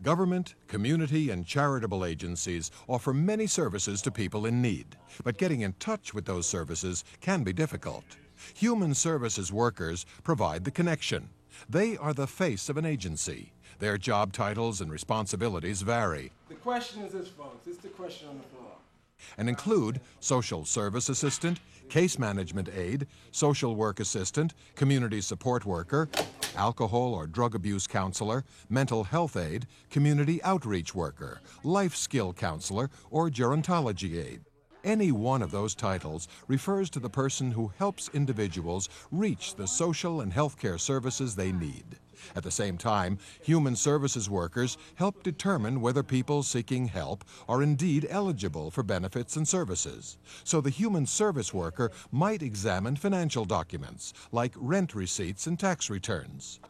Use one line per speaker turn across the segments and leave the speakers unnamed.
Government, community, and charitable agencies offer many services to people in need, but getting in touch with those services can be difficult. Human services workers provide the connection. They are the face of an agency. Their job titles and responsibilities vary.
The question is this, folks. It's the question on the floor.
And include social service assistant, case management aide, social work assistant, community support worker, alcohol or drug abuse counselor, mental health aide, community outreach worker, life skill counselor, or gerontology aide. Any one of those titles refers to the person who helps individuals reach the social and healthcare services they need. At the same time, human services workers help determine whether people seeking help are indeed eligible for benefits and services. So the human service worker might examine financial documents like rent receipts and tax returns.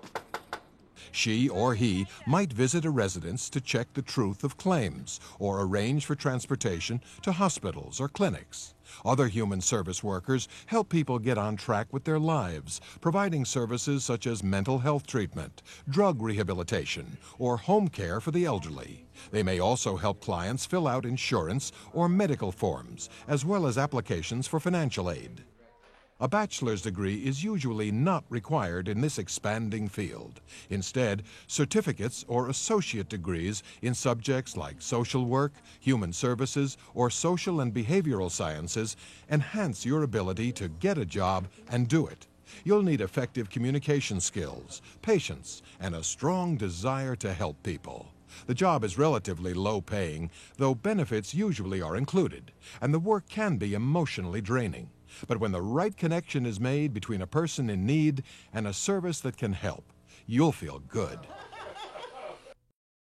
She or he might visit a residence to check the truth of claims or arrange for transportation to hospitals or clinics. Other human service workers help people get on track with their lives, providing services such as mental health treatment, drug rehabilitation, or home care for the elderly. They may also help clients fill out insurance or medical forms, as well as applications for financial aid. A bachelor's degree is usually not required in this expanding field. Instead, certificates or associate degrees in subjects like social work, human services, or social and behavioral sciences enhance your ability to get a job and do it. You'll need effective communication skills, patience, and a strong desire to help people. The job is relatively low-paying, though benefits usually are included, and the work can be emotionally draining. But when the right connection is made between a person in need and a service that can help, you'll feel good.